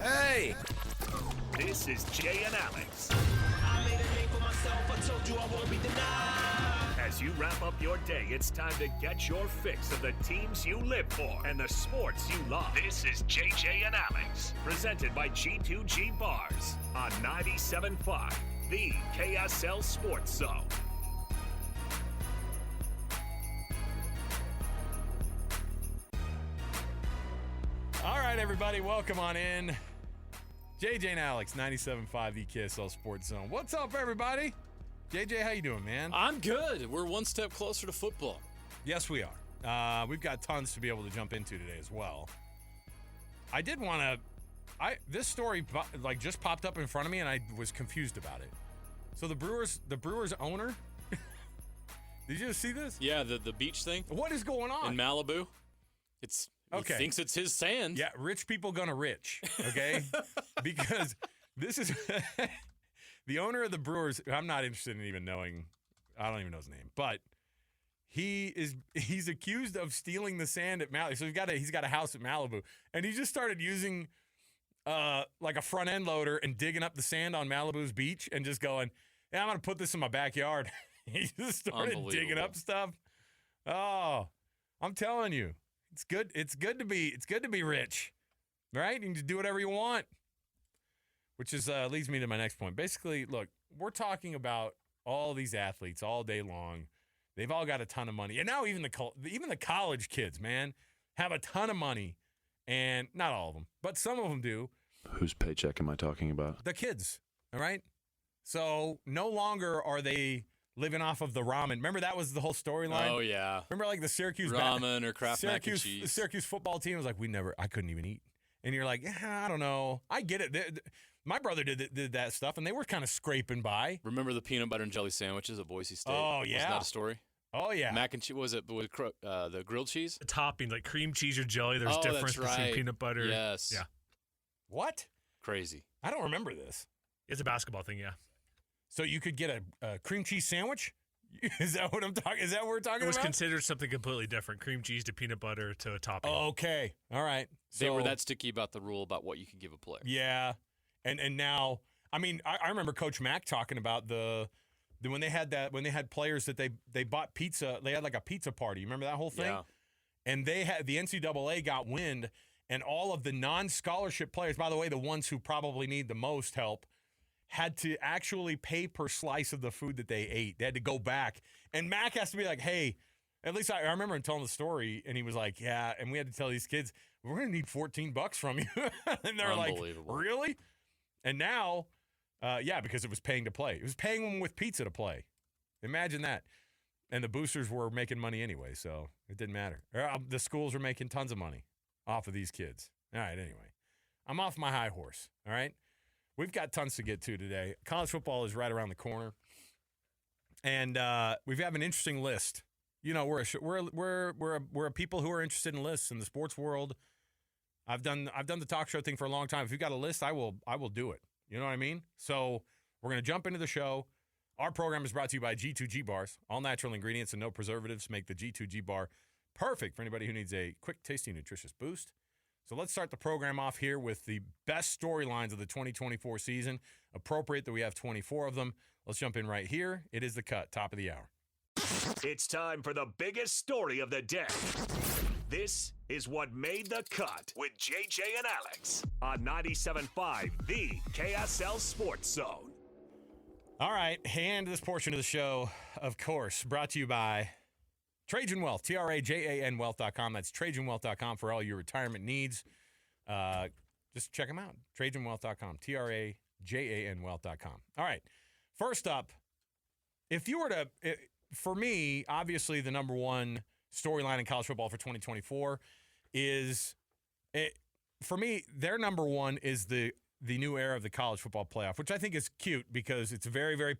Hey! This is Jay and Alex. I made a name for myself, I told you I won't be denied. As you wrap up your day, it's time to get your fix of the teams you live for and the sports you love. This is JJ and Alex, presented by G2G Bars on 97.5, the KSL Sports Zone. All right, everybody, welcome on in. JJ and Alex, 97.5, the KSL Sports Zone. What's up, everybody? JJ, how you doing, man? I'm good. We're one step closer to football. Yes, we are. We've got tons to be able to jump into today as well. I did want to. This story just popped up in front of me, and I was confused about it. So the Brewers owner. Did you see this? Yeah, the beach thing. What is going on in Malibu? He thinks it's his sand. Yeah, rich people gonna rich, okay? Because this is the owner of the Brewers. I'm not interested in even knowing. I don't even know his name, but he's accused of stealing the sand at Malibu. So he's got a house at Malibu, and he just started using like a front end loader and digging up the sand on Malibu's beach and just going, "Yeah, I'm gonna put this in my backyard." He just started digging up stuff. Oh, I'm telling you. It's good. It's good to be rich, right? You can just do whatever you want, which is leads me to my next point. Basically, look, we're talking about all these athletes all day long. They've all got a ton of money, and now even the college kids, man, have a ton of money, and not all of them, but some of them do. Whose paycheck am I talking about? The kids, all right. So no longer are they living off of the ramen. Remember that was the whole storyline? Oh, yeah. Remember like the Syracuse ramen or Kraft mac and cheese. The Syracuse football team was like, I couldn't even eat. And you're like, I don't know. I get it. My brother did that stuff, and they were kind of scraping by. Remember the peanut butter and jelly sandwiches at Boise State? Oh, yeah. Wasn't that a story? Oh, yeah. Mac and cheese, was it with the grilled cheese? The topping, like cream cheese or jelly, there's difference between peanut butter. Yes. Yeah. What? Crazy. I don't remember this. It's a basketball thing, yeah. So you could get a cream cheese sandwich? Is that what I'm talking? Is that what we're talking about? It was considered something completely different: cream cheese to peanut butter to a topping. Okay, all right. They were that sticky about the rule about what you can give a player. Yeah, and now, I mean, I remember Coach Mack talking about when they had players that they bought pizza. They had like a pizza party. You remember that whole thing? Yeah. And they had the NCAA got wind, and all of the non-scholarship players, by the way, the ones who probably need the most help, had to actually pay per slice of the food that they ate. They had to go back. And Mac has to be like, hey, at least I remember him telling the story, and he was like, yeah, and we had to tell these kids, we're going to need $14 from you. And they're like, really? And now, because it was paying to play. It was paying them with pizza to play. Imagine that. And the boosters were making money anyway, so it didn't matter. The schools were making tons of money off of these kids. All right, anyway. I'm off my high horse, all right? We've got tons to get to today. College football is right around the corner, and we have an interesting list. You know, we're a people who are interested in lists in the sports world. I've done the talk show thing for a long time. If you've got a list, I will do it. You know what I mean? So we're gonna jump into the show. Our program is brought to you by G2G Bars. All natural ingredients and no preservatives make the G2G Bar perfect for anybody who needs a quick, tasty, nutritious boost. So let's start the program off here with the best storylines of the 2024 season. Appropriate that we have 24 of them. Let's jump in right here. It is The Cut, top of the hour. It's time for the biggest story of the day. This is what made the cut with JJ and Alex on 97.5, the KSL Sports Zone. All right, and this portion of the show, of course, brought to you by Trajan Wealth, TRAJAN Wealth.com. That's TrajanWealth.com for all your retirement needs. Just check them out. TrajanWealth.com, TRAJAN Wealth.com. All right. First up, if you were to, for me, obviously the number one storyline in college football for 2024 is, for me, their number one is the new era of the college football playoff, which I think is cute because it's very, very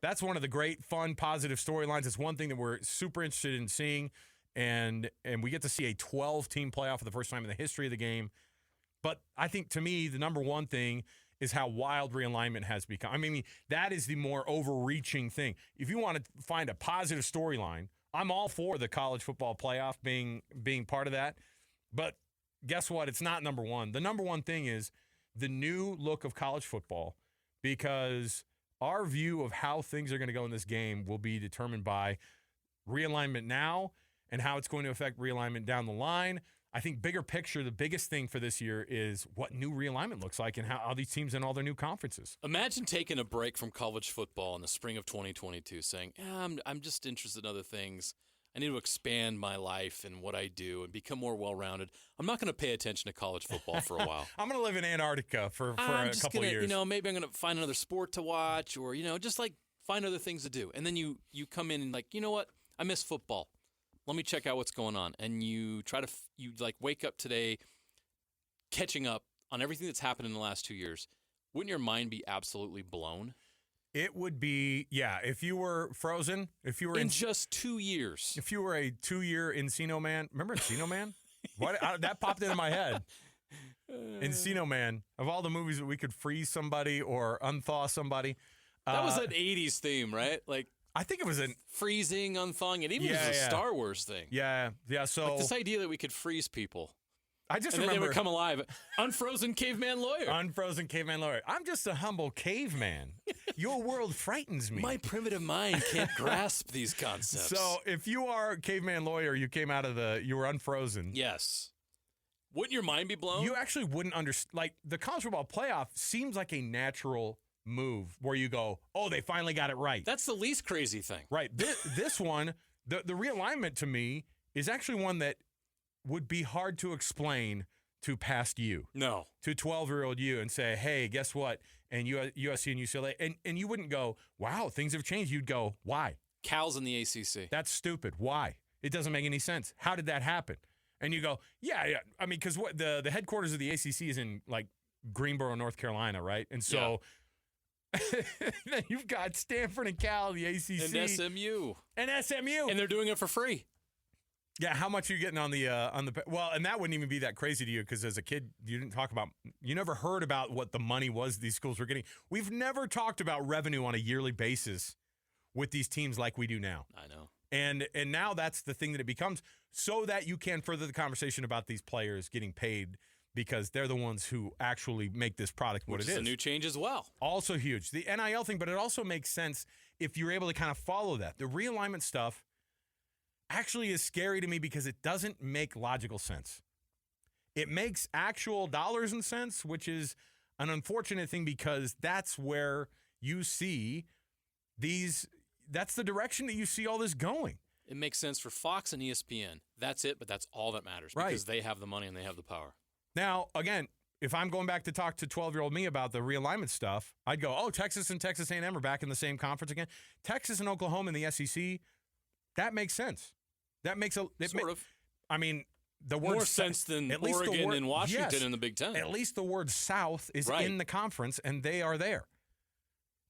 that's one of the great, fun, positive storylines. It's one thing that we're super interested in seeing, and we get to see a 12-team playoff for the first time in the history of the game. But I think, to me, the number one thing is how wild realignment has become. I mean, that is the more overreaching thing. If you want to find a positive storyline, I'm all for the college football playoff being part of that. But guess what? It's not number one. The number one thing is the new look of college football, because our view of how things are going to go in this game will be determined by realignment now and how it's going to affect realignment down the line. I think bigger picture, the biggest thing for this year is what new realignment looks like and how these teams in all their new conferences. Imagine taking a break from college football in the spring of 2022, saying, I'm just interested in other things. I need to expand my life and what I do and become more well-rounded. I'm not going to pay attention to college football for a while. I'm going to live in Antarctica for a couple of years. Maybe I'm going to find another sport to watch or, just like find other things to do. And then you come in and like, you know what? I miss football. Let me check out what's going on. And you try to, wake up today catching up on everything that's happened in the last 2 years. Wouldn't your mind be absolutely blown? It would be, if you were frozen, if you were in just 2 years. If you were a 2-year Encino Man. Remember Encino Man? That popped into my head. Encino Man. Of all the movies that we could freeze somebody or unthaw somebody. That was an 80s theme, right? Like, I think it was an freezing, unthawing, and even it was a Star Wars thing. Yeah. So like this idea that we could freeze people. I just and remember then they would come alive. Unfrozen caveman lawyer. Unfrozen caveman lawyer. I'm just a humble caveman. Your world frightens me. My primitive mind can't grasp these concepts. So if you are caveman lawyer, you came out of you were unfrozen. Yes. Wouldn't your mind be blown? You actually wouldn't understand. Like the college football playoff seems like a natural move where you go, oh, they finally got it right. That's the least crazy thing. Right. This one, the realignment to me is actually one that would be hard to explain to past you. No. To 12-year-old you and say, hey, guess what? And USC and UCLA. And you wouldn't go, wow, things have changed. You'd go, why? Cal's in the ACC. That's stupid. Why? It doesn't make any sense. How did that happen? And you go, yeah. I mean, because what the headquarters of the ACC is in, like, Greensboro, North Carolina, right? And so then you've got Stanford and Cal, the ACC. And SMU. And they're doing it for free. Yeah, how much are you getting on the well, and that wouldn't even be that crazy to you because as a kid, you never heard about what the money was these schools were getting. We've never talked about revenue on a yearly basis with these teams like we do now. I know. And now that's the thing that it becomes so that you can further the conversation about these players getting paid because they're the ones who actually make this product what it is. Which is a new change as well. Also huge. The NIL thing, but it also makes sense if you're able to kind of follow that. The realignment stuff actually is scary to me because it doesn't make logical sense. It makes actual dollars and cents, which is an unfortunate thing because that's where you see that's the direction that you see all this going. It makes sense for Fox and ESPN. That's it, but that's all that matters because they have the money and they have the power. Now, again, if I'm going back to talk to 12-year-old me about the realignment stuff, I'd go, oh, Texas and Texas A&M are back in the same conference again. Texas and Oklahoma in the SEC, that makes sense. That makes sort of. I mean, the word more sense than Oregon and Washington in the Big Ten. At least the word South is in the conference, and they are there.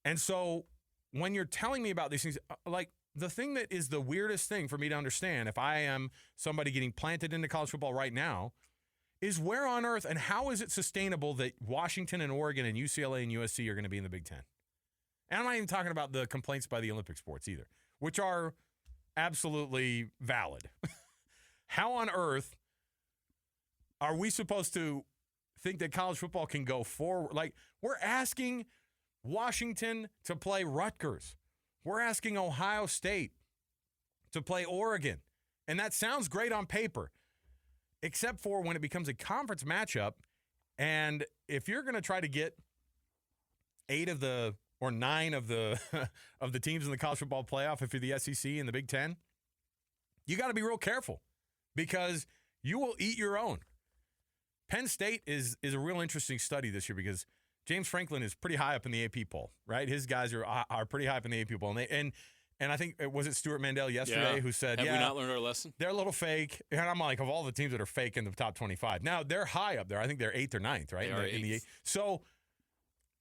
And so when you're telling me about these things, like the thing that is the weirdest thing for me to understand, if I am somebody getting planted into college football right now, is where on earth and how is it sustainable that Washington and Oregon and UCLA and USC are going to be in the Big Ten? And I'm not even talking about the complaints by the Olympic sports either, which are absolutely valid. How on earth are we supposed to think that college football can go forward? Like, we're asking Washington to play Rutgers. We're asking Ohio State to play Oregon. And that sounds great on paper, except for when it becomes a conference matchup. And if you're going to try to get 9 of the of the teams in the college football playoff, if you're the SEC and the Big Ten, you got to be real careful because you will eat your own. Penn State is a real interesting study this year because James Franklin is pretty high up in the AP poll, right? His guys are pretty high up in the AP poll, and I think was it Stuart Mandel yesterday who said, "Have we not learned our lesson? They're a little fake." And I'm like, of all the teams that are fake in the top 25, now they're high up there. I think they're 8th or 9th, right? In the 8th. So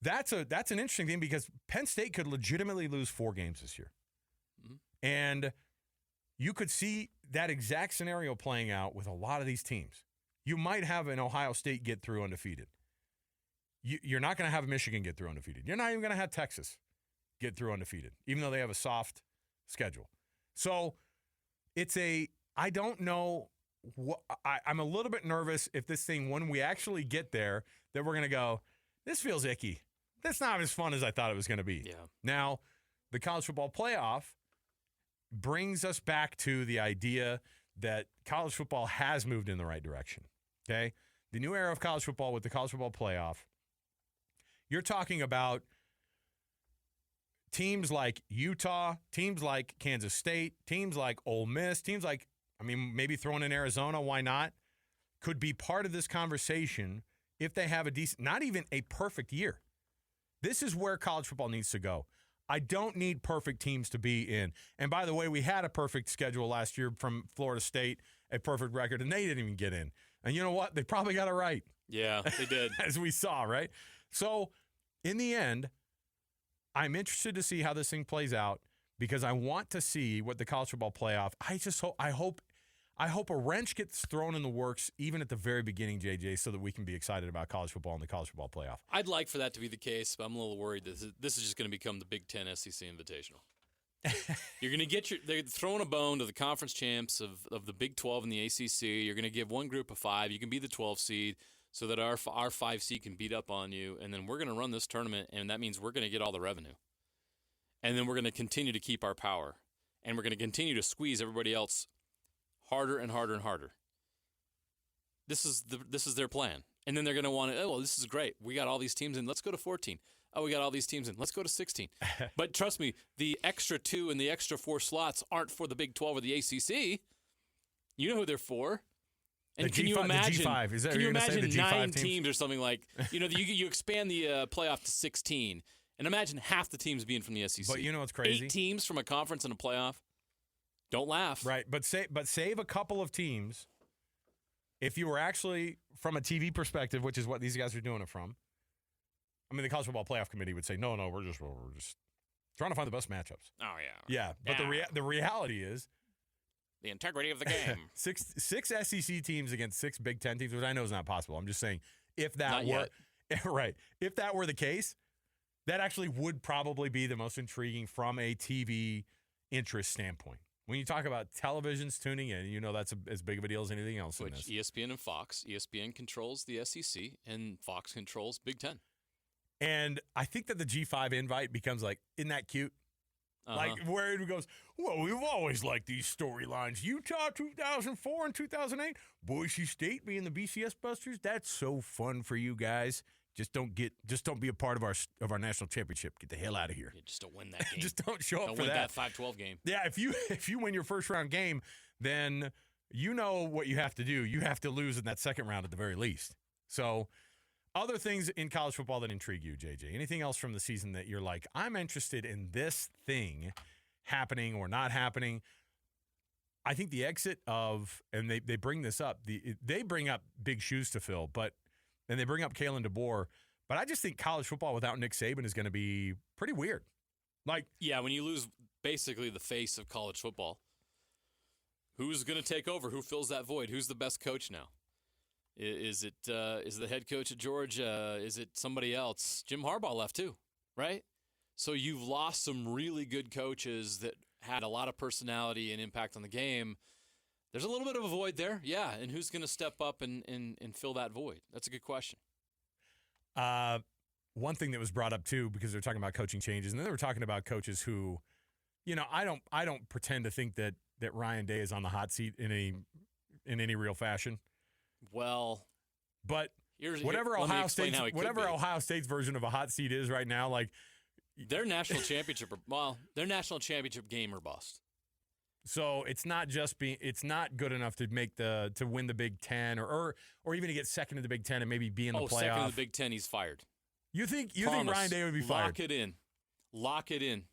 that's an interesting thing because Penn State could legitimately lose 4 games this year, and you could see that exact scenario playing out with a lot of these teams. You might have an Ohio State get through undefeated. You're not going to have Michigan get through undefeated. You're not even going to have Texas get through undefeated, even though they have a soft schedule. So I don't know. I'm a little bit nervous if this thing, when we actually get there, that we're going to go, this feels icky. That's not as fun as I thought it was going to be. Yeah. Now, the college football playoff brings us back to the idea that college football has moved in the right direction. Okay? The new era of college football with the college football playoff, you're talking about teams like Utah, teams like Kansas State, teams like Ole Miss, teams like, maybe throwing in Arizona, why not? Could be part of this conversation if they have a decent, not even a perfect year. This is where college football needs to go. I don't need perfect teams to be in. And by the way, we had a perfect schedule last year from Florida State, a perfect record, and they didn't even get in. And you know what? They probably got it right. Yeah, they did. As we saw, right? So, in the end, I'm interested to see how this thing plays out because I want to see what the college football playoff. I hope a wrench gets thrown in the works even at the very beginning, JJ, so that we can be excited about college football and the college football playoff. I'd like for that to be the case, but I'm a little worried that this is just going to become the Big Ten SEC Invitational. You're going to they're throwing a bone to the conference champs of the Big 12 and the ACC. You're going to give one group of 5. You can be the 12 seed so that our 5 seed can beat up on you, and then we're going to run this tournament, and that means we're going to get all the revenue. And then we're going to continue to keep our power, and we're going to continue to squeeze everybody else harder and harder and harder. This is their plan. And then they're going to want to, this is great. We got all these teams in. Let's go to 14. Oh, we got all these teams in. Let's go to 16. But trust me, the extra 2 and the extra 4 slots aren't for the Big 12 or the ACC. You know who they're for. And can you imagine? The G5. Can you imagine the 9 teams or something like? You expand the playoff to 16, and imagine half the teams being from the SEC. But you know what's crazy? 8 teams from a conference and a playoff. Don't laugh. Right, but save a couple of teams. If you were actually from a TV perspective, which is what these guys are doing it from. The college football playoff committee would say, no, we're just trying to find the best matchups. Oh yeah. Yeah, but the reality is the integrity of the game. six SEC teams against 6 Big Ten teams, which I know is not possible. I'm just saying if that Not were yet. right, if that were the case, that actually would probably be the most intriguing from a TV interest standpoint. When you talk about televisions tuning in, that's as big of a deal as anything else in Which this. ESPN and Fox. ESPN controls the SEC, and Fox controls Big Ten. And I think that the G5 invite becomes like, isn't that cute? Like where it goes, well, we've always liked these storylines. Utah 2004 and 2008, Boise State being the BCS Busters. That's so fun for you guys. Just don't be a part of our national championship. Get the hell out of here. Yeah, just don't win that game. Just don't show up Don't for win that. 5-12 game. Yeah, if you win your first round game, then you know what you have to do. You have to lose in that second round at the very least. So, other things in college football that intrigue you, JJ? Anything else from the season that you're like, I'm interested in this thing happening or not happening? I think the exit of, and they bring this up, they bring up big shoes to fill, and they bring up Kalen DeBoer, but I just think college football without Nick Saban is going to be pretty weird. Yeah, when you lose basically the face of college football, who's going to take over? Who fills that void? Who's the best coach now? Is it the head coach at Georgia? Is it somebody else? Jim Harbaugh left too, right? So you've lost some really good coaches that had a lot of personality and impact on the game. There's a little bit of a void there, yeah. And who's going to step up and fill that void? That's a good question. One thing that was brought up too, because they're talking about coaching changes, and then they were talking about coaches who, I don't pretend to think that Ryan Day is on the hot seat in any real fashion. Well, but whatever Ohio State's version of a hot seat is right now, like their national championship game or bust. So it's not good enough to win the Big Ten or even to get second in the Big Ten and maybe be in the playoff. Second in the Big Ten, he's fired. You think Ryan Day would be fired? Lock it in.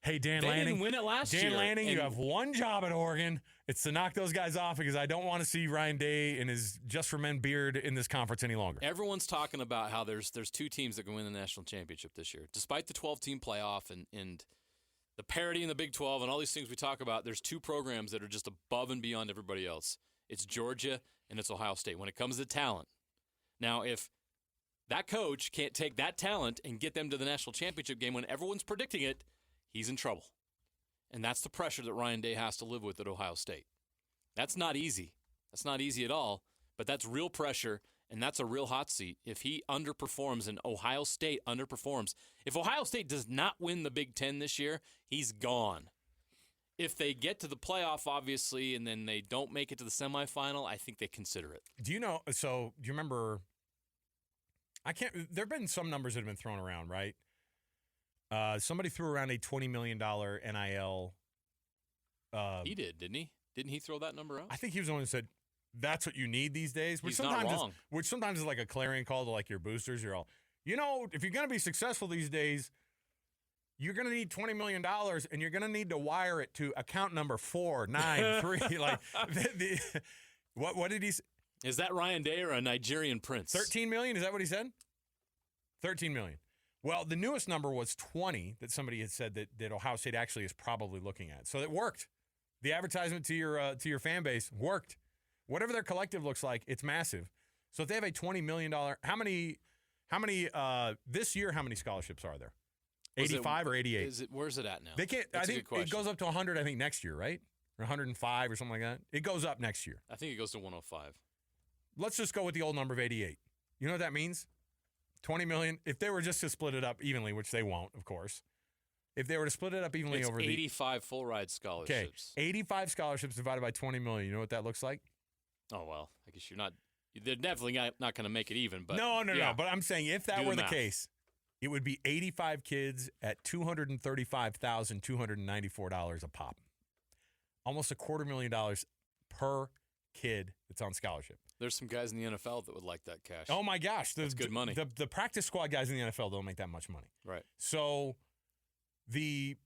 Hey, Dan Lanning. They Lanning. didn't win it last year. Dan Lanning, you have one job at Oregon. It's to knock those guys off because I don't want to see Ryan Day and his Just for Men beard in this conference any longer. Everyone's talking about how there's 2 teams that can win the national championship this year. Despite the 12-team playoff and the parity in the Big 12 and all these things we talk about, there's 2 programs that are just above and beyond everybody else. It's Georgia and it's Ohio State when it comes to talent. Now, if that coach can't take that talent and get them to the national championship game when everyone's predicting it, he's in trouble. And that's the pressure that Ryan Day has to live with at Ohio State. That's not easy. That's not easy at all, but that's real pressure. and that's a real hot seat. If he underperforms and Ohio State underperforms, if Ohio State does not win the Big Ten this year, he's gone. If they get to the playoff, obviously, and then they don't make it to the semifinal, I think they consider it. Do you know? So do you remember? There have been some numbers that have been thrown around, right? Somebody threw around a $20 million NIL. He did, didn't he? Didn't he throw that number out? I think he was the one who said that's what you need these days. He's not wrong. Which sometimes is like a clarion call to like your boosters. You're all, if you're going to be successful these days, you're going to need $20 million, and you're going to need to wire it to account number 493. Like, what did he say? Is that Ryan Day or a Nigerian prince? 13 million? Is that what he said? 13 million. Well, the newest number was 20 that somebody had said that Ohio State actually is probably looking at. So it worked. The advertisement to your fan base worked. Whatever their collective looks like, it's massive. So if they have a $20 million, how many this year? How many scholarships are there? 85 or 88? Where's it at now? They can't. That's I think it goes up to 100. I think next year, right? Or 105 or something like that. It goes up next year. I think it goes to 105. Let's just go with the old number of 88. You know what that means? 20 million. If they were just to split it up evenly, which they won't, of course. If they were to split it up evenly it's over 85 full ride scholarships. Okay, 85 scholarships divided by 20 million. You know what that looks like? Oh well, I guess you're not. They're definitely not going to make it even. But no. yeah. But I'm saying if that were the case, it would be 85 kids at $235,294 a pop. Almost $250,000 per kid that's on scholarship. There's some guys in the NFL that would like that cash. Oh my gosh, that's good money. The practice squad guys in the NFL don't make that much money. Right. So the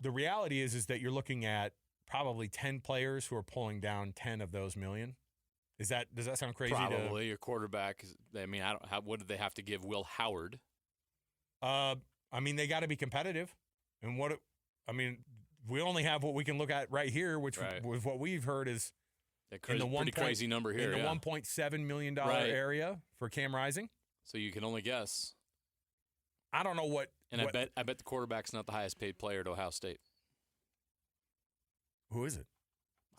reality is that you're looking at probably 10 players who are pulling down 10 of those million. Does that sound crazy? Probably. Your quarterback. I mean, what did they have to give Will Howard? I mean, they got to be competitive. And we only have what we can look at right here, which with what we've heard is in the pretty crazy number here. In the $1.7 million area for Cam Rising. So you can only guess. I don't know what. And I bet the quarterback's not the highest paid player at Ohio State. Who is it?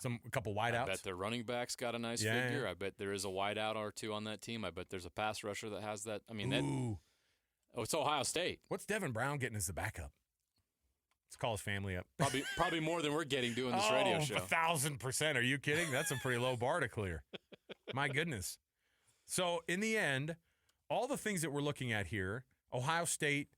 A couple wideouts? I bet their running back's got a nice figure. Yeah. I bet there is a wideout or two on that team. I bet there's a pass rusher that has that. I mean, it's Ohio State. What's Devin Brown getting as the backup? Let's call his family up. Probably more than we're getting doing this radio show. 1,000%. Are you kidding? That's a pretty low bar to clear. My goodness. So in the end, all the things that we're looking at here, Ohio State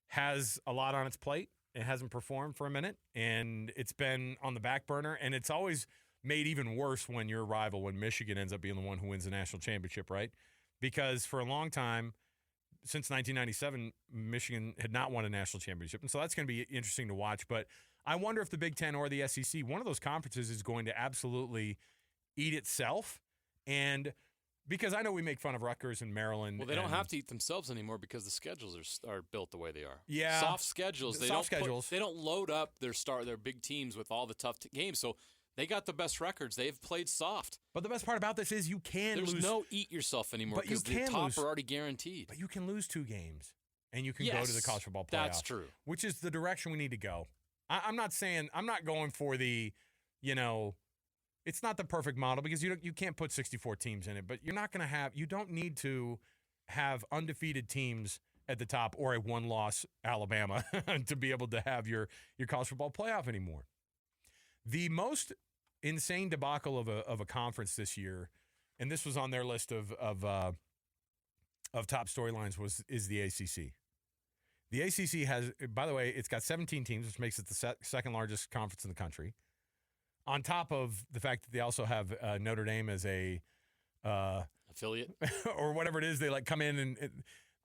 has a lot on its plate. It hasn't performed for a minute, and it's been on the back burner, and it's always made even worse when your rival, when Michigan ends up being the one who wins the national championship, right? Because for a long time, since 1997, Michigan had not won a national championship, and so that's going to be interesting to watch. But I wonder if the Big Ten or the SEC, one of those conferences is going to absolutely eat itself, and because I know we make fun of Rutgers and Maryland. Well, they don't have to eat themselves anymore because the schedules are built the way they are. Yeah, soft schedules. They don't load up their big teams with all the tough games. So they got the best records. They've played soft. But the best part about this is you can lose. There's no eat yourself anymore because the top are already guaranteed. But you can lose 2 games and you can go to the college football playoff. That's true. Which is the direction we need to go. I'm not going for the, it's not the perfect model because you can't put 64 teams in it, but you don't need to have undefeated teams at the top or a one-loss Alabama to be able to have your college football playoff anymore. The most insane debacle of a conference this year, and this was on their list of top storylines, is the ACC. The ACC has, by the way, it's got 17 teams, which makes it the second largest conference in the country. On top of the fact that they also have Notre Dame as a affiliate or whatever it is, they come in and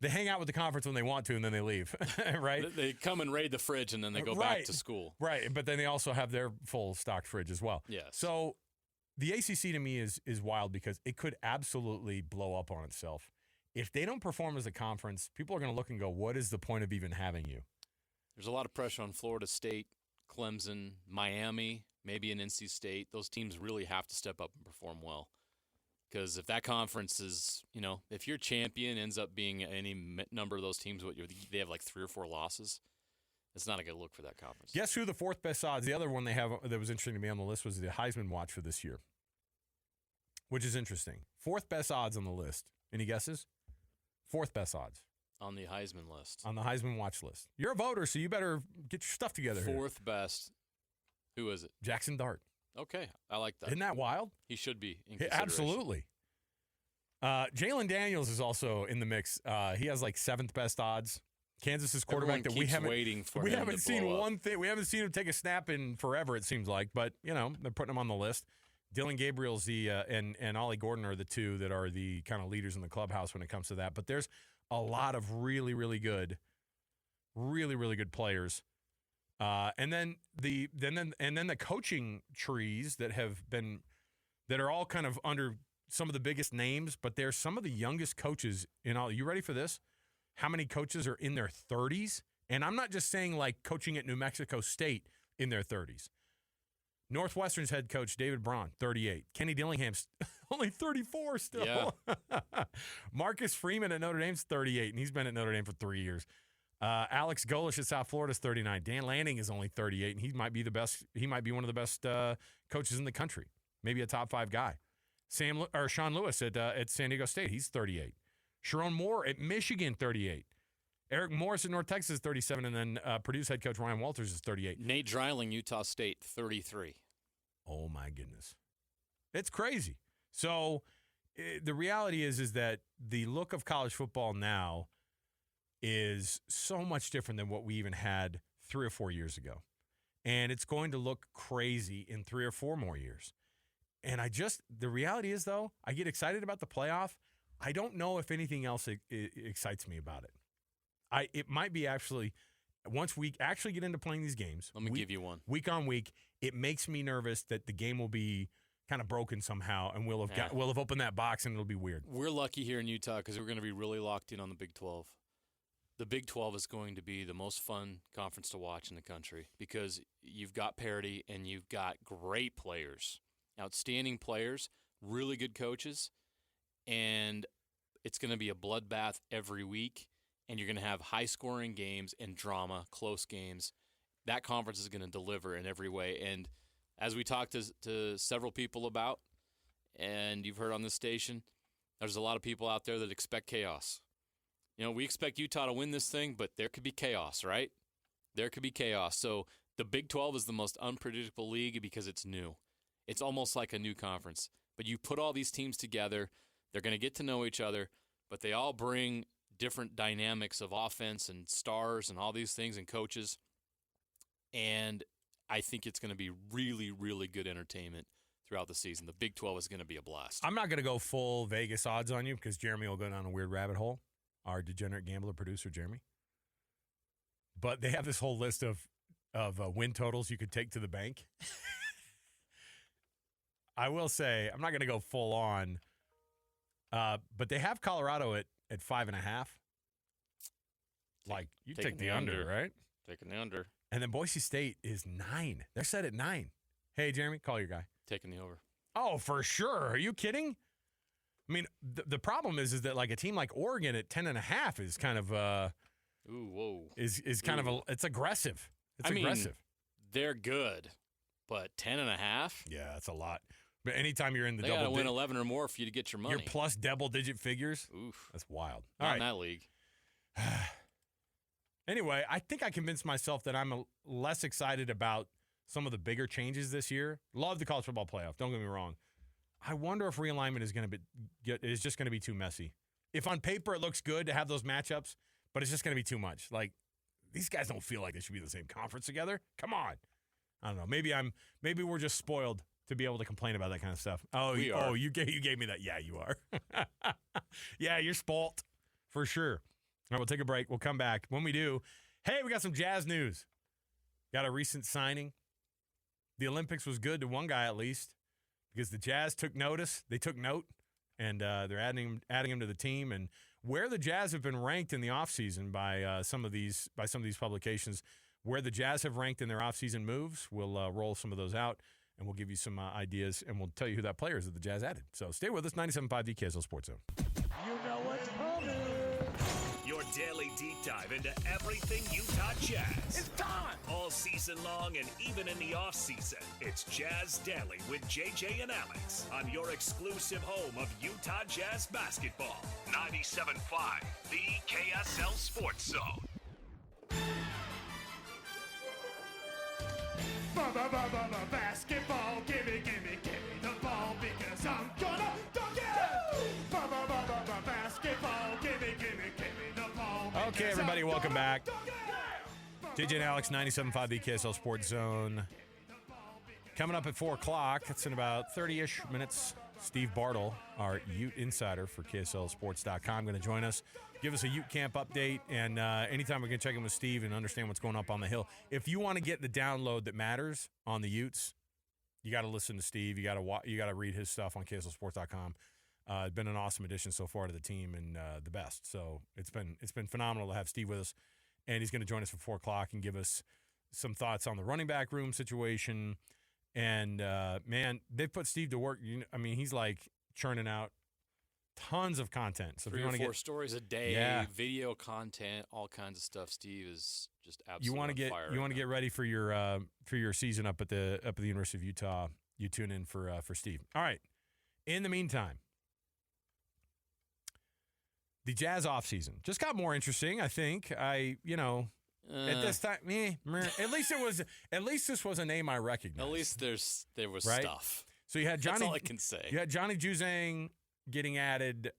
they hang out with the conference when they want to, and then they leave, right? They come and raid the fridge, and then they go back to school. Right, but then they also have their full stocked fridge as well. Yes. So the ACC to me is wild because it could absolutely blow up on itself. If they don't perform as a conference, people are going to look and go, what is the point of even having you? There's a lot of pressure on Florida State, Clemson, Miami, maybe in NC State. Those teams really have to step up and perform well. Because if that conference is, if your champion ends up being any number of those teams, they have 3 or 4 losses, it's not a good look for that conference. Guess who the 4th best odds? The other one they have that was interesting to me on the list was the Heisman watch for this year. which is interesting. Fourth best odds on the list. Any guesses? Fourth best odds. On the Heisman list. On the Heisman watch list. You're a voter, so you better get your stuff together here. Fourth best. Who is it? Jackson Dart. Okay, I like that. Isn't that wild? He should be in Yeah, consideration. absolutely. Jalen Daniels is also in the mix. He has like seventh best odds. Kansas's quarterback Everyone that we keeps haven't waiting for we him haven't to seen blow up. one thing. We haven't seen him take a snap in forever. It seems like, but they're putting him on the list. Dylan Gabriel's the and Ollie Gordon are the two that are the kind of leaders in the clubhouse when it comes to that. But there's a lot of really good players. And then the coaching trees that are all kind of under some of the biggest names, but they're some of the youngest coaches in all. You ready for this? How many coaches are in their 30s? And I'm not just saying like coaching at New Mexico State in their 30s. Northwestern's head coach, David Braun, 38. Kenny Dillingham's only 34 still. Yeah. Marcus Freeman at Notre Dame's 38, and he's been at Notre Dame for 3 years. Alex Golish at South Florida's 39. Dan Lanning is only 38, and he might be the best. He might be one of the best coaches in the country, maybe a top 5 guy. Sean Lewis at San Diego State, he's 38. Sharon Moore at Michigan, 38. Eric Morris at North Texas, 37, and then Purdue's head coach Ryan Walters is 38. Nate Dreiling, Utah State, 33. Oh my goodness, it's crazy. So the reality is that the look of college football now is so much different than what we even had 3 or 4 years ago, and it's going to look crazy in 3 or 4 more years. And the reality is though, I get excited about the playoff. I don't know if anything else excites me about it. It might be actually, once we actually get into playing these games. Let me give you one. Week on week, it makes me nervous that the game will be kind of broken somehow, and we'll have opened that box, and it'll be weird. We're lucky here in Utah because we're going to be really locked in on the Big 12. The Big 12 is going to be the most fun conference to watch in the country because you've got parity and you've got great players, outstanding players, really good coaches, and it's going to be a bloodbath every week. And you're going to have high-scoring games and drama, close games. That conference is going to deliver in every way. And as we talked to several people about, and you've heard on this station, there's a lot of people out there that expect chaos. We expect Utah to win this thing, but there could be chaos, right? There could be chaos. So the Big 12 is the most unpredictable league because it's new. It's almost like a new conference. But you put all these teams together, they're going to get to know each other, but they all bring different dynamics of offense and stars and all these things and coaches. And I think it's going to be really, really good entertainment throughout the season. The Big 12 is going to be a blast. I'm not going to go full Vegas odds on you because Jeremy will go down a weird rabbit hole, our degenerate gambler producer, Jeremy. But they have this whole list of win totals you could take to the bank. I will say, I'm not going to go full on, but they have Colorado at 5.5. Like, you take the under, right? Taking the under. And then Boise State is 9. They're set at 9. Hey, Jeremy, call your guy. Taking the over. Oh, for sure. Are you kidding? I mean, the problem is that like a team like Oregon at 10.5 is kind of Ooh, whoa. Is kind of it's aggressive. It's aggressive. They're good, but 10.5? Yeah, that's a lot. But anytime you're in the they double, got to win 11 or more for you to get your money. You're plus double-digit figures. Oof, that's wild. Not All right. in that league. Anyway, I think I convinced myself that I'm less excited about some of the bigger changes this year. Love the college football playoff. Don't get me wrong. I wonder if realignment is just going to be too messy. If on paper it looks good to have those matchups, but it's just going to be too much. Like, these guys don't feel like they should be in the same conference together. Come on. I don't know. Maybe we're just spoiled to be able to complain about that kind of stuff. We are. Oh, you gave me that. Yeah, you are. Yeah, you're spoilt for sure. All right, we'll take a break. We'll come back. When we do, hey, we got some Jazz news. Got a recent signing. The Olympics was good to one guy at least because the Jazz took notice. They took note, and they're adding him to the team. And where the Jazz have been ranked in the offseason by some of these publications, where the Jazz have ranked in their offseason moves, we'll roll some of those out, and we'll give you some ideas, and we'll tell you who that player is that the Jazz added. So stay with us, 97.5 DKSL Sports Zone. Your daily deep dive into everything Utah Jazz. It's time! All season long and even in the offseason, it's Jazz Daily with JJ and Alex on your exclusive home of Utah Jazz basketball. 97.5, the KSL Sports Zone. Basketball, gimme the ball because I'm gonna dunk it! Basketball, gimme the ball. Okay, everybody, welcome back. JJ and Alex, 97.5, the KSL Sports Zone. Coming up at 4 o'clock, it's in about 30-ish minutes. Steve Bartle, our Ute insider for KSLSports.com, going to join us, give us a Ute camp update, and anytime we can check in with Steve and understand what's going up on the hill. If you want to get the download that matters on the Utes, you got to listen to Steve. You got to read his stuff on KSLSports.com. It's been an awesome addition so far to the team and the best. So it's been phenomenal to have Steve with us, and he's going to join us for 4 o'clock and give us some thoughts on the running back room situation. And, man, they've put Steve to work. He's like churning out tons of content. So 3 if you or want to 4 get stories a day, Yeah. video content, all kinds of stuff. Steve is just absolutely you want to on fire. get ready for your season up at the University of Utah, you tune in for Steve. All right. In the meantime, the Jazz offseason just got more interesting, I think. At this time, at least this was a name I recognized. At least there was Right? stuff. So you had Johnny. That's all I can say. You had Johnny Juzang getting added,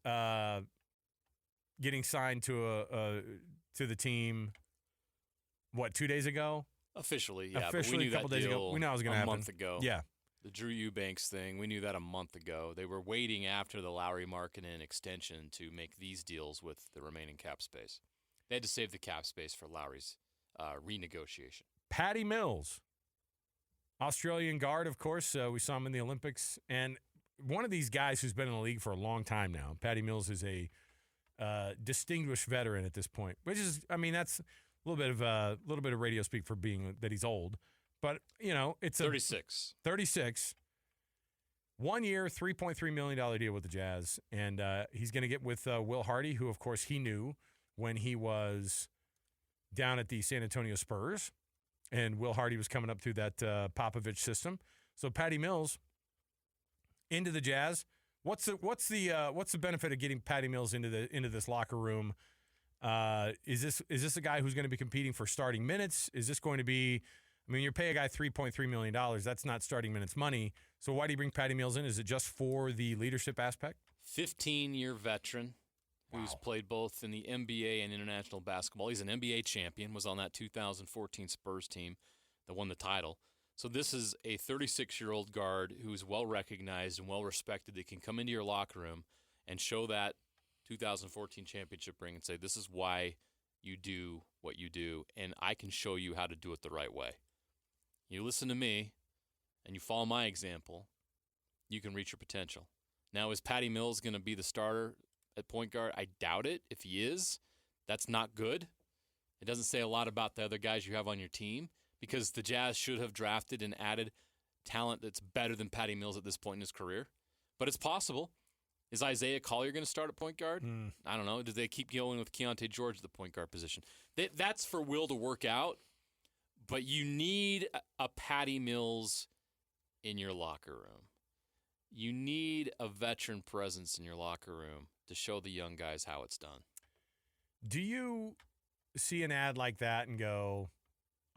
getting signed to the team. What, 2 days ago? Officially, yeah. Officially, but we knew a couple that days ago. deal We knew it was going to happen a month ago. Yeah. The Drew Eubanks thing, we knew that a month ago. They were waiting after the Lowry Markkanen extension to make these deals with the remaining cap space. They had to save the cap space for Lowry's renegotiation. Patty Mills, Australian guard, of course. We saw him in the Olympics. And one of these guys who's been in the league for a long time now. Patty Mills is a distinguished veteran at this point, which is, that's a little bit of radio speak for being that he's old. But, it's 36. 36. 1 year, $3.3 million deal with the Jazz. And he's going to get with Will Hardy, who, of course, he knew when he was down at the San Antonio Spurs. And Will Hardy was coming up through that Popovich system. So Patty Mills into the Jazz. What's the benefit of getting Patty Mills into this locker room? Is this a guy who's going to be competing for starting minutes? Is this going to be? You pay a guy $3.3 million. That's not starting minutes money. So why do you bring Patty Mills in? Is it just for the leadership aspect? 15-year veteran who's played both in the NBA and international basketball. He's an NBA champion, was on that 2014 Spurs team that won the title. So this is a 36-year-old guard who's well-recognized and well-respected that can come into your locker room and show that 2014 championship ring and say, this is why you do what you do, and I can show you how to do it the right way. You listen to me, and you follow my example, you can reach your potential. Now, is Patty Mills going to be the starter at point guard? I doubt it. If he is, that's not good. It doesn't say a lot about the other guys you have on your team because the Jazz should have drafted and added talent that's better than Patty Mills at this point in his career. But it's possible. Is Isaiah Collier going to start at point guard? I don't know. Do they keep going with Keontae George at the point guard position? That's for Will to work out, but you need a Patty Mills in your locker room. You need a veteran presence in your locker room to show the young guys how it's done. Do you see an ad like that and go,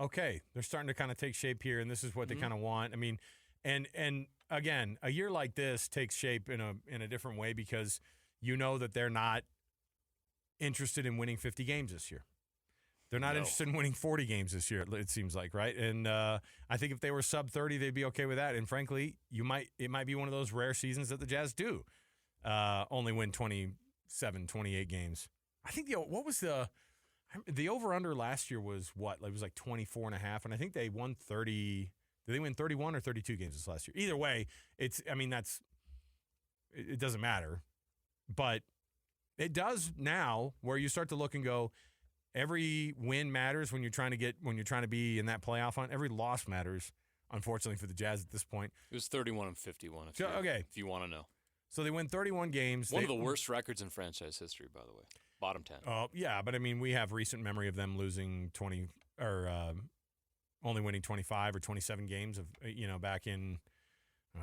okay, they're starting to kind of take shape here, and this is what they kind of want? And again, a year like this takes shape in a different way because you know that they're not interested in winning 50 games this year. They're not interested in winning 40 games this year, it seems like, right? And I think if they were sub 30, they'd be okay with that. And frankly, it might be one of those rare seasons that the Jazz do only win 27, 28 games. I think the over-under last year was what? It was like 24.5, and I think they won 30. Did they win 31 or 32 games this last year? Either way, it doesn't matter. But it does now where you start to look and go, every win matters when you're trying to be in that playoff hunt. Every loss matters, unfortunately, for the Jazz at this point. It was 31-51, if you want to know. So they win 31 games. One of the worst records in franchise history, by the way. bottom 10. Yeah, but I mean, we have recent memory of them losing 20 or only winning 25 or 27 games of back in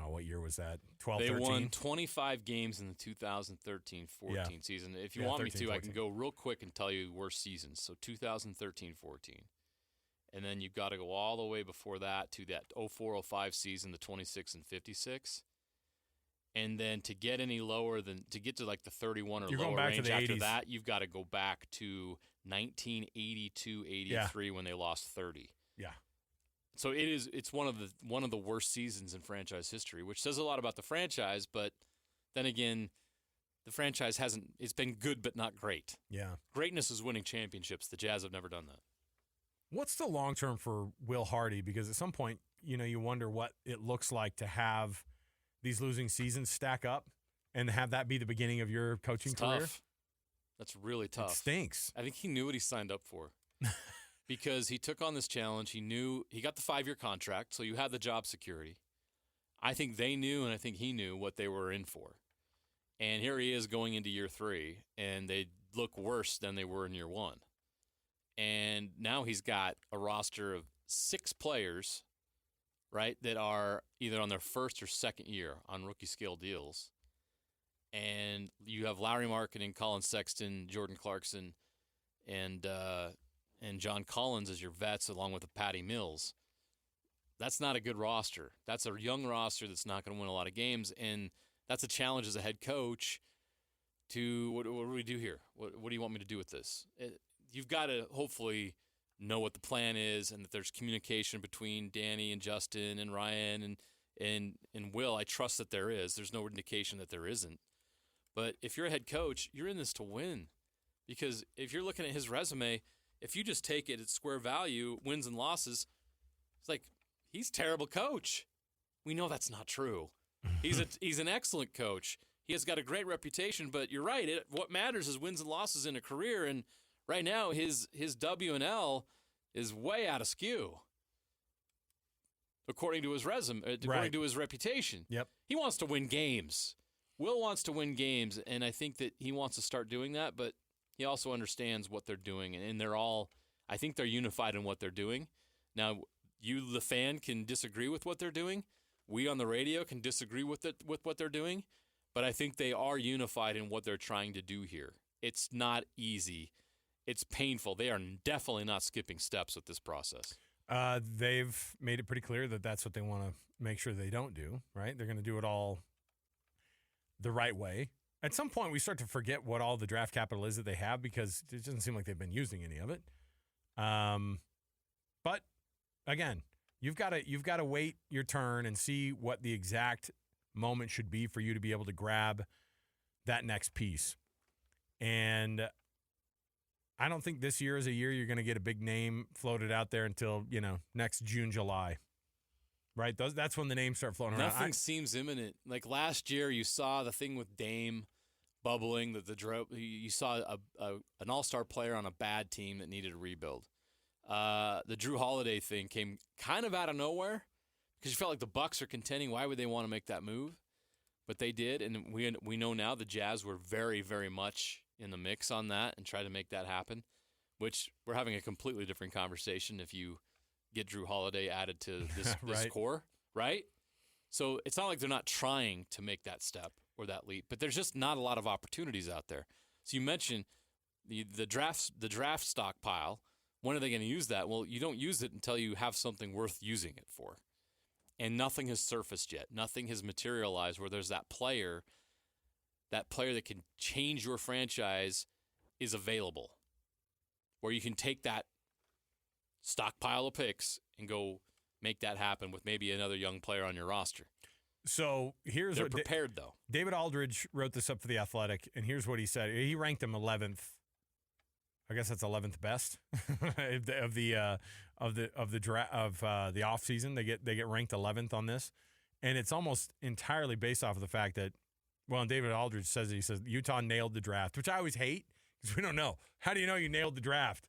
what year was that? 12, They 13? won 25 games in the 2013-14 season. If you want me 13, to, I 14. can go real quick and tell you worst seasons. So 2013-14. And then you've got to go all the way before that to that 04-05 season, the 26 and 56. And then to get any lower than to get to like the 31 or You're lower going back to range the after 80s. that, you've got to go back to 1982-83 when they lost 30. Yeah. So it's one of the worst seasons in franchise history, which says a lot about the franchise, but then again, the franchise it's been good but not great. Yeah. Greatness is winning championships. The Jazz have never done that. What's the long term for Will Hardy? Because at some point, you wonder what it looks like to have these losing seasons stack up and have that be the beginning of your coaching It's career. tough. That's really tough. It stinks. I think he knew what he signed up for because he took on this challenge. He knew he got the 5-year contract, so you had the job security. I think they knew, and I think he knew what they were in for. And here he is going into year 3, and they look worse than they were in year 1. And now he's got a roster of 6 players, right, that are either on their first or second year on rookie scale deals. And you have Larry Marketing, Colin Sexton, Jordan Clarkson, and John Collins as your vets, along with Patty Mills. That's not a good roster. That's a young roster that's not going to win a lot of games, and that's a challenge as a head coach to what do we do here? What do you want me to do with this? You've got to hopefully know what the plan is and that there's communication between Danny and Justin and Ryan and Will. I trust that there is. There's no indication that there isn't. But if you're a head coach, you're in this to win. Because if you're looking at his resume, if you just take it at square value, wins and losses, it's like he's a terrible coach. We know that's not true. He's an excellent coach. He has got a great reputation, but you're right. What matters is wins and losses in a career, and right now his W&L is way out of skew. According to his resume, according to his reputation. Yep. He wants to win games. Will wants to win games, and I think that he wants to start doing that, but he also understands what they're doing, and I think they're unified in what they're doing. Now, you, the fan, can disagree with what they're doing. We on the radio can disagree with what they're doing, but I think they are unified in what they're trying to do here. It's not easy. It's painful. They are definitely not skipping steps with this process. They've made it pretty clear that that's what they want to make sure they don't do, right? They're going to do it all the right way. At some point, we start to forget what all the draft capital is that they have because it doesn't seem like they've been using any of it. But again, you've got to wait your turn and see what the exact moment should be for you to be able to grab that next piece. And I don't think this year is a year you're going to get a big name floated out there until, next June, July. Right? That's when the names start floating around. Nothing seems imminent. Like last year, you saw the thing with Dame bubbling, you saw an all-star player on a bad team that needed a rebuild. The Drew Holiday thing came kind of out of nowhere because you felt like the Bucks are contending. Why would they want to make that move? But they did, and we know now the Jazz were very, very much in the mix on that and tried to make that happen, which we're having a completely different conversation if you get Drew Holiday added to this Right. core, right? So it's not like they're not trying to make that step or that leap, but there's just not a lot of opportunities out there. So you mentioned the draft stockpile. When are they going to use that? Well, you don't use it until you have something worth using it for. And nothing has surfaced yet. Nothing has materialized where there's that player that can change your franchise is available. Where you can take that stockpile of picks and go make that happen with maybe another young player on your roster. So here's They're what prepared, though. David Aldridge wrote this up for The Athletic, and here's what he said. He ranked him 11th. I guess that's 11th best of the offseason. They get ranked 11th on this, and it's almost entirely based off of the fact that, well, and David Aldridge says Utah nailed the draft, which I always hate because we don't know. How do you know you nailed the draft?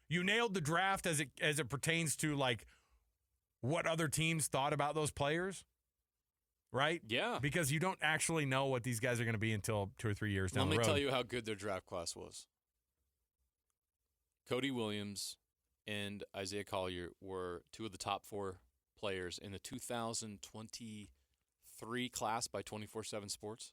You nailed the draft as it pertains to like what other teams thought about those players, right? Yeah. Because you don't actually know what these guys are going to be until 2 or 3 years down the road. Let me tell you how good their draft class was. Cody Williams and Isaiah Collier were two of the top 4 players in the 2023 class by 24/7 Sports.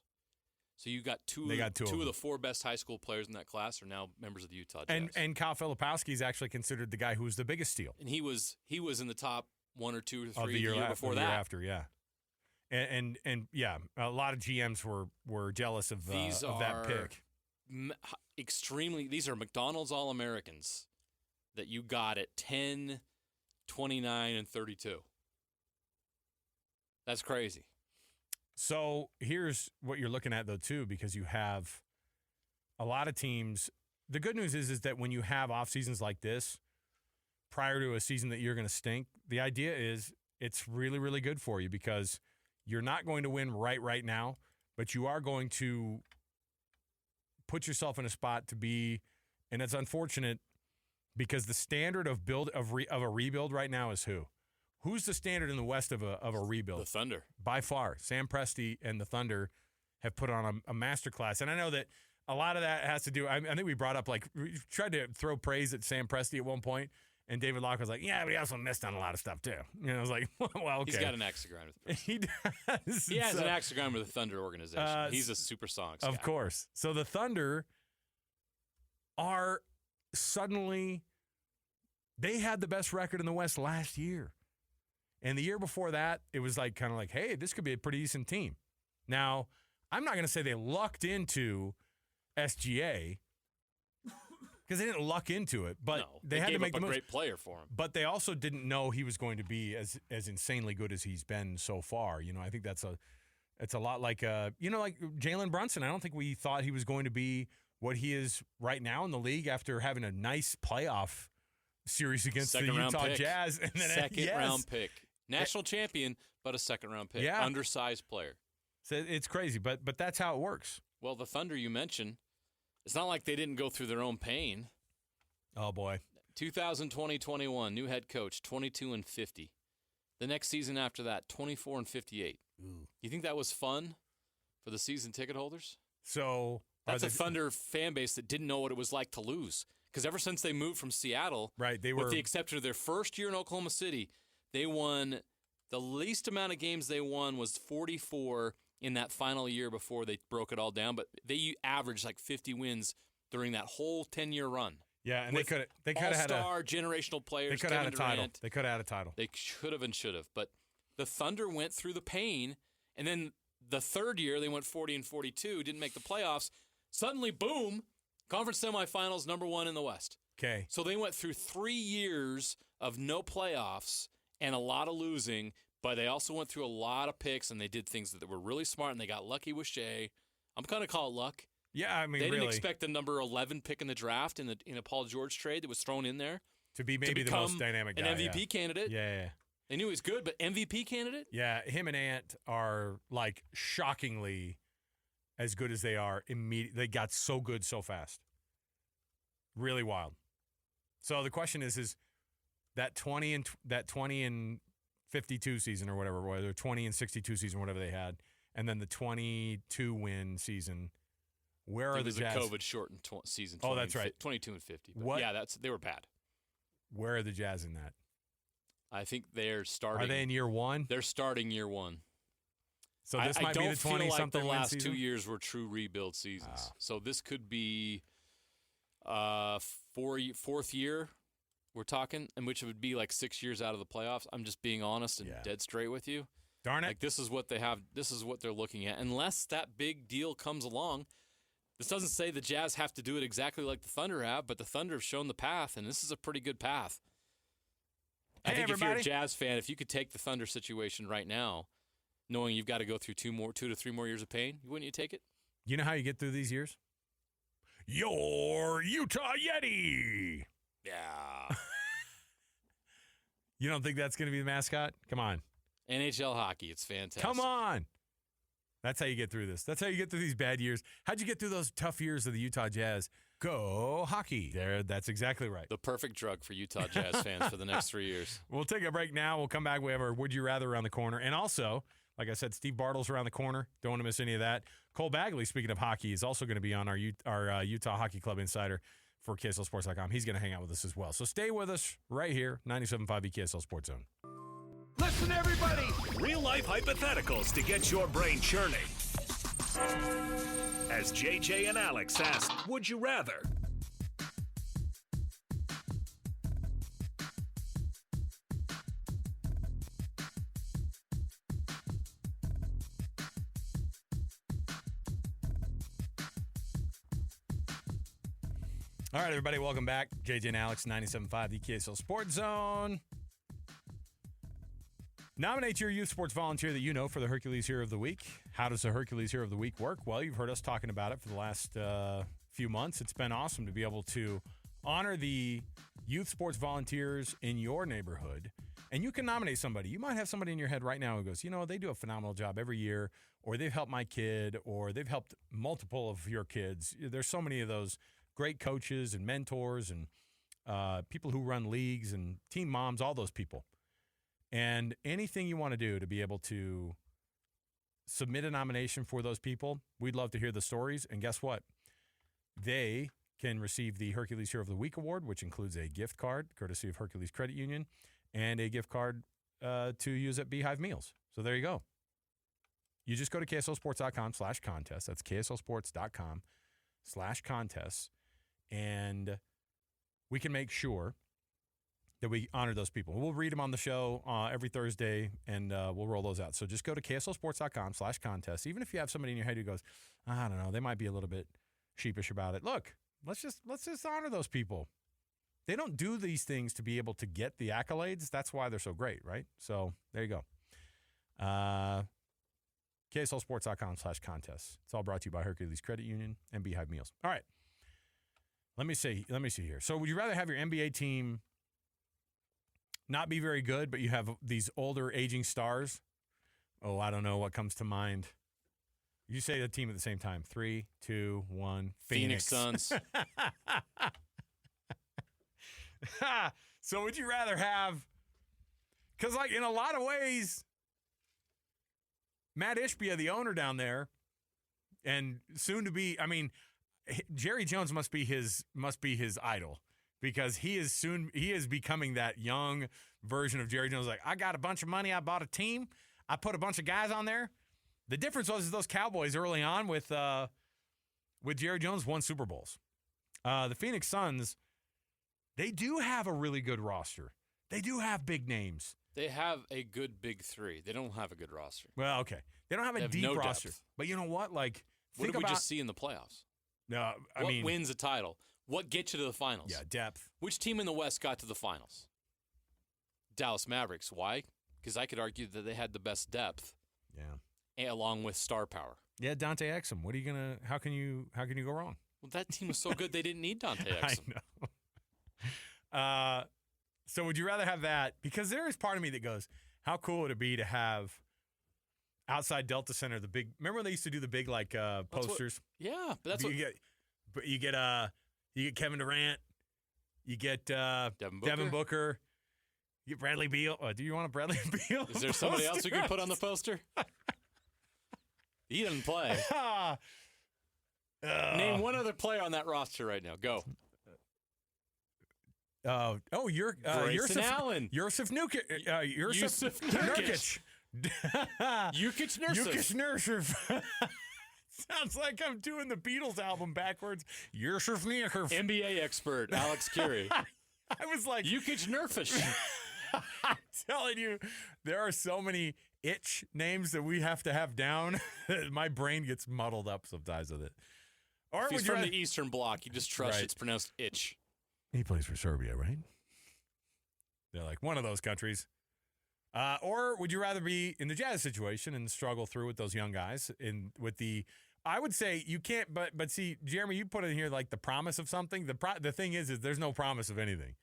So you got two of the 4 best high school players in that class are now members of the Utah Jazz. And Kyle Filipowski is actually considered the guy who was the biggest steal. And he was in the top 1 or 2 or 3 of the year, before the that. year after, yeah. And yeah, a lot of GMs were jealous of that pick. These are McDonald's All-Americans that you got at 10, 29, and 32. That's crazy. So here's what you're looking at, though, too, because you have a lot of teams. The good news is that when you have off seasons like this, prior to a season that you're going to stink, the idea is it's really, really good for you because you're not going to win right now, but you are going to put yourself in a spot to be, and it's unfortunate because the standard of a rebuild right now is who? Who's the standard in the West of a rebuild? The Thunder. By far. Sam Presti and the Thunder have put on a masterclass. And I know that a lot of that has to do, I think we brought up, like, we tried to throw praise at Sam Presti at one point, and David Locke was like, yeah, but he also missed on a lot of stuff, too. You know, I was like, well, okay. He's got an axe to grind with the He does. He has an axe to grind with the Thunder organization. He's a Supersonics guy. Of course. So the Thunder are suddenly, they had the best record in the West last year. And the year before that, it was like kind of like, hey, this could be a pretty decent team. Now, I'm not going to say they lucked into SGA because they didn't luck into it, but they had to make the great player for him. But they also didn't know he was going to be as insanely good as he's been so far. You know, I think it's a lot like like Jalen Brunson. I don't think we thought he was going to be what he is right now in the league after having a nice playoff series against the Utah Jazz, and then second-round pick. National champion, but a second-round pick. Yeah. Undersized player. So it's crazy, but that's how it works. Well, the Thunder you mentioned, it's not like they didn't go through their own pain. Oh, boy. 2020-21, new head coach, 22-50. The next season after that, 24-58. You think that was fun for the season ticket holders? So that's a Thunder fan base that didn't know what it was like to lose. Because ever since they moved from Seattle, right, with the exception of their first year in Oklahoma City, they won the least amount of games they won was 44 in that final year before they broke it all down. But they averaged like 50 wins during that whole 10-year run. Yeah, and they could have had all-star generational players. They could have had a title. Durant. They could have had a title. They should have and should have. But the Thunder went through the pain, and then the third year they went 40-42, didn't make the playoffs. Suddenly, boom, conference semifinals, number 1 in the West. Okay. So they went through 3 years of no playoffs and a lot of losing, but they also went through a lot of picks, and they did things that were really smart, and they got lucky with Shea. I'm going to call it luck. Yeah, I mean, they really didn't expect the number 11 pick in the draft in a Paul George trade that was thrown in there to be maybe the most dynamic guy, an MVP candidate. Yeah. They knew he was good, but MVP candidate? Yeah, him and Ant are like shockingly as good as they are. They got so good so fast. Really wild. So the question is that 20 and 52 season or whatever, or 20 and 62 season, whatever they had, and then the 22 win season. Where are the Jazz? It was a COVID shortened season. Oh, that's right. 22 and 50. But what? Yeah, they were bad. Where are the Jazz in that? I think they're starting. Are they in year 1? They're starting year 1. So this might be the 20-something I don't feel like the last season? 2 years were true rebuild seasons. So this could be fourth year we're talking, in which it would be like 6 years out of the playoffs. I'm just being honest and dead straight with you. Darn it. Like this is what they have. This is what they're looking at. Unless that big deal comes along. This doesn't say the Jazz have to do it exactly like the Thunder have, but the Thunder have shown the path, and this is a pretty good path. I think if you're a Jazz fan, if you could take the Thunder situation right now, knowing you've got to go through 2 to 3 more years of pain, wouldn't you take it? You know how you get through these years? Your Utah Yeti. Yeah. You don't think that's going to be the mascot? Come on. NHL hockey, it's fantastic. Come on. That's how you get through this. That's how you get through these bad years. How'd you get through those tough years of the Utah Jazz? Go hockey. There, that's exactly right. The perfect drug for Utah Jazz fans for the next 3 years. We'll take a break now. We'll come back. We have our Would You Rather around the corner. And also, like I said, Steve Bartle's around the corner. Don't want to miss any of that. Cole Bagley, speaking of hockey, is also going to be on our Utah Hockey Club Insider. for KSLSports.com. He's going to hang out with us as well. So stay with us right here, 97.5 KSL Sports Zone. Listen, everybody. Real life hypotheticals to get your brain churning. As JJ and Alex ask, would you rather? All right, everybody, welcome back. JJ and Alex, 97.5, the KSL Sports Zone. Nominate your youth sports volunteer that you know for the Hercules Hero of the Week. How does the Hercules Hero of the Week work? Well, you've heard us talking about it for the last few months. It's been awesome to be able to honor the youth sports volunteers in your neighborhood. And you can nominate somebody. You might have somebody in your head right now who goes, you know, they do a phenomenal job every year, or they've helped my kid, or they've helped multiple of your kids. There's so many of those great coaches and mentors and people who run leagues and team moms, all those people. And anything you want to do to be able to submit a nomination for those people, we'd love to hear the stories. And guess what? They can receive the Hercules Hero of the Week Award, which includes a gift card, courtesy of Hercules Credit Union, and a gift card to use at Beehive Meals. So there you go. You just go to KSLSports.com/contest. That's KSLSports.com/contest. And we can make sure that we honor those people. We'll read them on the show every Thursday, and we'll roll those out. So just go to KSLSports.com/contest. Even if you have somebody in your head who goes, I don't know, they might be a little bit sheepish about it. Look, let's just honor those people. They don't do these things to be able to get the accolades. That's why they're so great, right? So there you go. KSLSports.com/contest. It's all brought to you by Hercules Credit Union and Beehive Meals. All right. Let me see here. So would you rather have your NBA team not be very good, but you have these older, aging stars? Oh, I don't know what comes to mind. You say the team at the same time. 3, 2, 1. Phoenix Suns. So would you rather have, because like in a lot of ways, Matt Ishbia, the owner down there, and soon to be, I mean, Jerry Jones must be his idol, because he is becoming that young version of Jerry Jones. Like, I got a bunch of money, I bought a team, I put a bunch of guys on there. The difference was those Cowboys early on with Jerry Jones won Super Bowls. The Phoenix Suns, they do have a really good roster. They do have big names. They have a good big three. They don't have a good roster. Well, okay. They don't have a deep roster. Depth. But you know what? Like, what did we just see in the playoffs? No, what wins a title? What gets you to the finals? Yeah, depth. Which team in the West got to the finals? Dallas Mavericks. Why? Because I could argue that they had the best depth. Yeah. Along with star power. Yeah, Dante Exum. What are you gonna? How can you go wrong? Well, that team was so good they didn't need Dante Exum. I know. So would you rather have that? Because there is part of me that goes, how cool would it be to have outside Delta Center, the big, remember when they used to do the big like posters? Yeah, but that's you get Kevin Durant, you get Devin Booker, you get Bradley Beal. Do you want a Bradley Beal? Is there somebody else we could put on the poster? He didn't play. Name one other player on that roster right now. Go. You're Allen. Yusuf Nurkic. Jukic Nurkic. Sounds like I'm doing the Beatles album backwards. Yusuf Nurkic. NBA expert Alex Curie. I was like, Jukic Nurkic. I'm telling you, there are so many itch names that we have to have down. My brain gets muddled up sometimes with it. Or if he's from the Eastern Bloc, you just trust it's pronounced itch. He plays for Serbia, right? They're like one of those countries. Or would you rather be in the Jazz situation and struggle through with those young guys? I would say you can't, but see, Jeremy, you put in here like the promise of something. The thing is there's no promise of anything.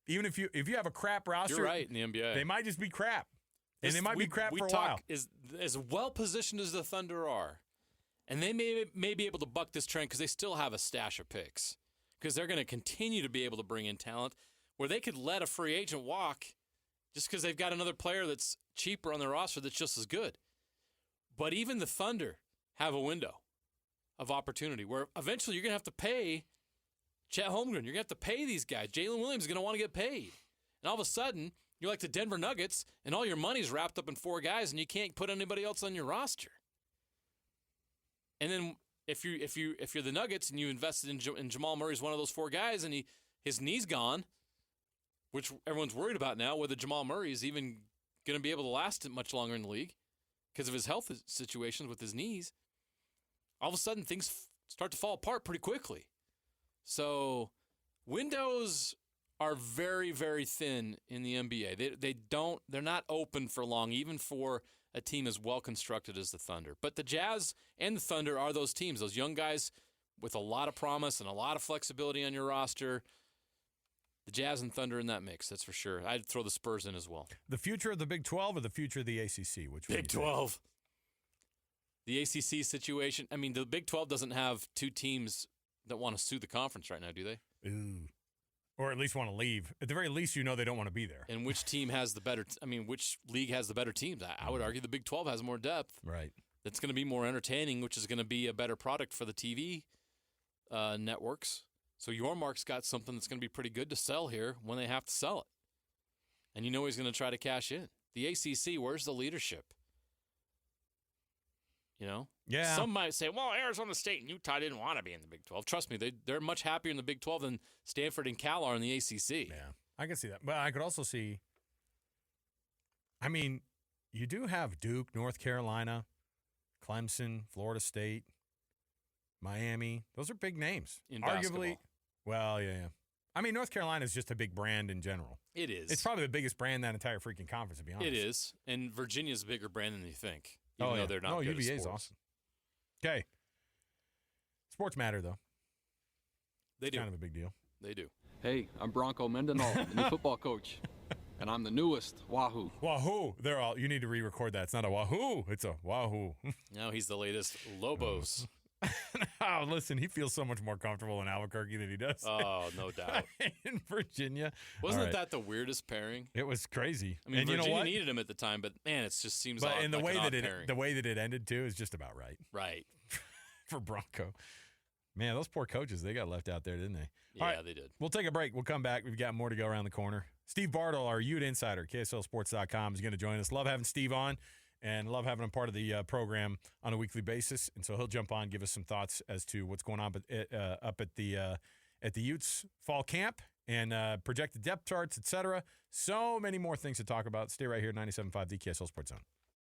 Even if you have a crap roster, you're right in the NBA. They might just be crap, and they might be crap for a while. As well positioned as the Thunder are, and they may be able to buck this trend because they still have a stash of picks. Because they're going to continue to be able to bring in talent where they could let a free agent walk just because they've got another player that's cheaper on their roster that's just as good. But even the Thunder have a window of opportunity where eventually you're going to have to pay Chet Holmgren, you're going to have to pay these guys. Jalen Williams is going to want to get paid. And all of a sudden, you're like the Denver Nuggets, and all your money's wrapped up in 4 guys, and you can't put anybody else on your roster. And then if you're the Nuggets and you invested in Jamal Murray's one of those 4 guys, and his knee's gone, which everyone's worried about now, whether Jamal Murray is even going to be able to last it much longer in the league because of his health situations with his knees, all of a sudden things start to fall apart pretty quickly. So windows are very, very thin in the NBA. They're not open for long, even for a team as well constructed as the Thunder. But the Jazz and the Thunder are those teams, those young guys with a lot of promise and a lot of flexibility on your roster. The Jazz and Thunder in that mix, that's for sure. I'd throw the Spurs in as well. The future of the Big 12 or the future of the ACC? Which Big 12. The ACC situation, I mean, the Big 12 doesn't have 2 teams that want to sue the conference right now, do they? Ooh. Or at least want to leave. At the very least, you know they don't want to be there. And which team has the better which league has the better teams? I would argue the Big 12 has more depth. Right. That's going to be more entertaining, which is going to be a better product for the TV networks. So Yormark's got something that's going to be pretty good to sell here when they have to sell it. And you know he's going to try to cash in. The ACC, where's the leadership? You know? Yeah. Some might say, well, Arizona State and Utah didn't want to be in the Big 12. Trust me, they're much happier in the Big 12 than Stanford and Cal are in the ACC. Yeah, I can see that. But I could also see, I mean, you do have Duke, North Carolina, Clemson, Florida State, Miami. Those are big names. In Arguably, basketball. well, yeah. I mean, North Carolina is just a big brand in general. It is. It's probably the biggest brand in that entire freaking conference, to be honest. It is. And Virginia's a bigger brand than you think, even though they're not no, good UVA at is sports. awesome. Okay. Sports matter, though. They do. Kind of a big deal. They do. Hey, I'm Bronco Mendenhall, the new football coach, and I'm the newest Wahoo. Wahoo! They're all. You need to re-record that. It's not a Wahoo. It's a Wahoo. Now he's the latest Lobos. Oh, listen, he feels so much more comfortable in Albuquerque than he does Oh, no doubt. in Virginia. Wasn't All right. that the weirdest pairing? It was crazy. I mean, and you Virginia know what? needed him at the time, but man, it just seems But odd, in the like way an that odd it pairing. the way that it ended too is just about right Right. for Bronco. Man, those poor coaches, they got left out there, didn't they? Yeah, All right, they did. we'll take a break. We'll come back. We've got more to go around the corner. Steve Bartle, our Ute insider, KSLSports.com, is going to join us. Love having Steve on and love having him part of the program on a weekly basis. And so he'll jump on, give us some thoughts as to what's going on up at the Utes fall camp and projected depth charts, etc. So many more things to talk about. Stay right here, 97.5 the KSL Sports Zone.